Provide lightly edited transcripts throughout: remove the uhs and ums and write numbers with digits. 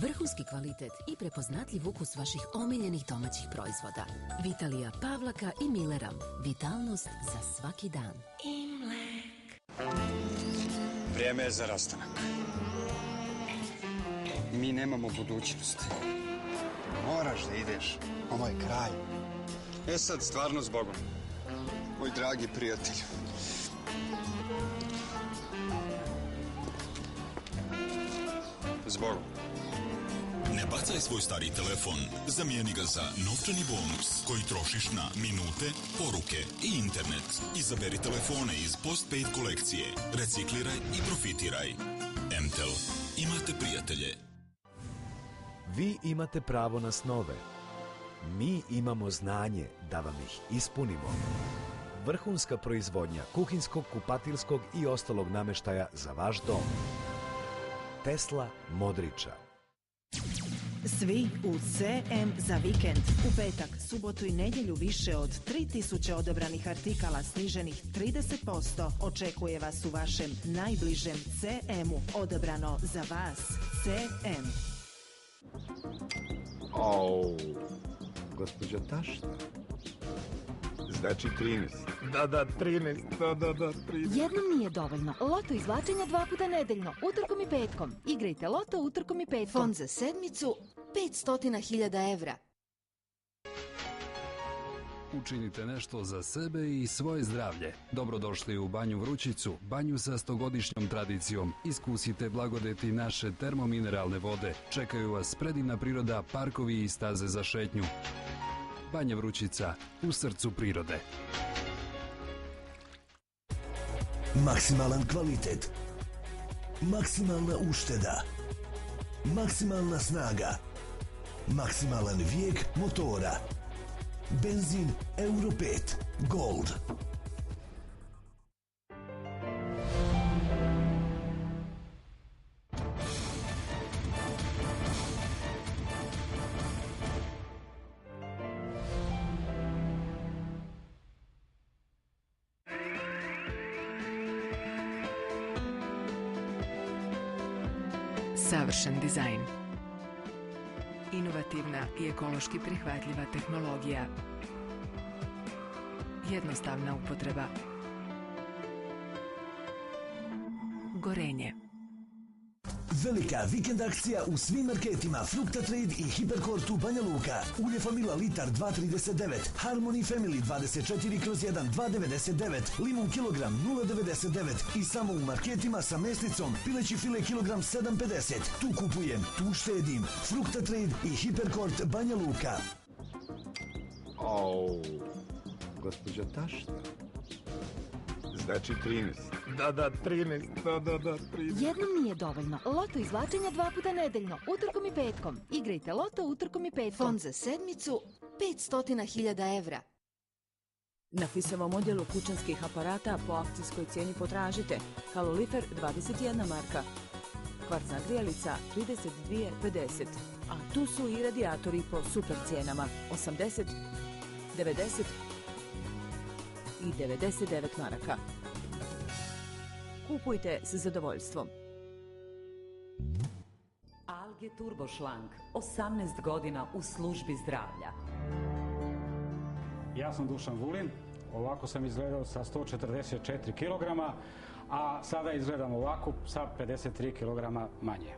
Vrhunski kvalitet i prepoznatljiv ukus vaših omiljenih domaćih proizvoda. Vitalija, Pavlaka i Milleram. Vitalnost za svaki dan. Imlek. Vrijeme je za rastanak. Mi nemamo budućnost. Moraš da ideš. Ovo je kraj. Sad stvarno zbogom. Moj dragi prijatelju. Zbogom. Ne bacaj svoj stari telefon, zamijeni ga za novčani bonus koji trošiš na minute, poruke i internet. Izaberi telefone iz Postpaid kolekcije, recikliraj i profitiraj. M-Tel. Imate prijatelje. Vi imate pravo na snove. Mi imamo znanje da vam ih ispunimo. Vrhunska proizvodnja kuhinskog, kupatilskog i ostalog nameštaja za vaš dom. Tesla Modriča. Svi u CM za vikend. U petak, subotu i nedjelju više od 3000 odabranih artikala sniženih 30% očekuje vas u vašem najbližem CM-u. Odabrano za vas. CM. Gospođa Tašta. Znači 13. Da, 13. Da, 13. Jednom nije dovoljno. Loto izvlačenja 2 puta nedeljno, utorkom i petkom. Igrajte Loto utorkom i petkom. Fond za sedmicu 500.000 evra. Učinite nešto za sebe i svoje zdravlje. Dobrodošli u Banju Vrućicu, banju sa 100-godišnjom tradicijom. Iskusite blagodeti naše termomineralne vode. Čekaju vas predivna priroda, parkovi i staze za šetnju. Banja Vrućica, u srcu prirode. Maksimalan kvalitet. Maksimalna ušteda. Maksimalna snaga. Maksimalan vijek motora. Benzin Euro 5 Gold. Savršen dizajn. Inovativna i ekološki prihvatljiva tehnologija. Jednostavna upotreba. Gorenje. Velika vikend akcija u svim marketima Frukta Trade i Hiperkort u Banja Luka. Ulje Famila litar 2,39, Harmony Family 24/1 2,99, limun kilogram 0,99 i samo u marketima sa mesnicom pileći file kilogram 7,50. Tu kupujem, tu štedim. Frukta Trade i Hiperkort Banja Luka. Gospođa Tašta. Znači 13. Da, 13. Da, 13. Jednom nije dovoljno. Loto izvlačenja 2 puta nedeljno, utorkom i petkom. Igrajte Loto utorkom i petkom. Fond za sedmicu 500.000 evra. Na Fisovom odjelu kućanskih aparata po akcijskoj cijeni potražite kalorifer 21 marka, kvarcna grijalica 32,50, a tu su i radijatori po super cijenama 80, 90 i 99 maraka. Kupujte sa zadovoljstvom. Alge Turbo Šlank, 18 godina u službi zdravlja. Ja sam Dušan Vulin, ovako sam izgledao sa 144 kg, a sada izgledam ovako sa 53 kg manje.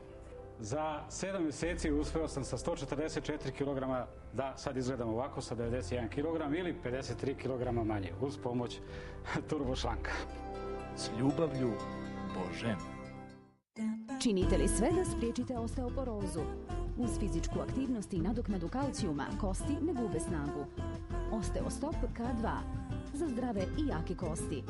Za 7 mjeseci uspio sam sa 144 kg da sad izgledam ovako sa 91 kg ili 53 kg manje uz pomoć Turbo Šlanka. S ljubavlju, Božem. Činite li sve da spriječite osteoporozu? Uz fizičku aktivnost i nadoknadu kalcijuma, kosti ne gube snagu. Osteostop K2. Za zdrave i jake kosti.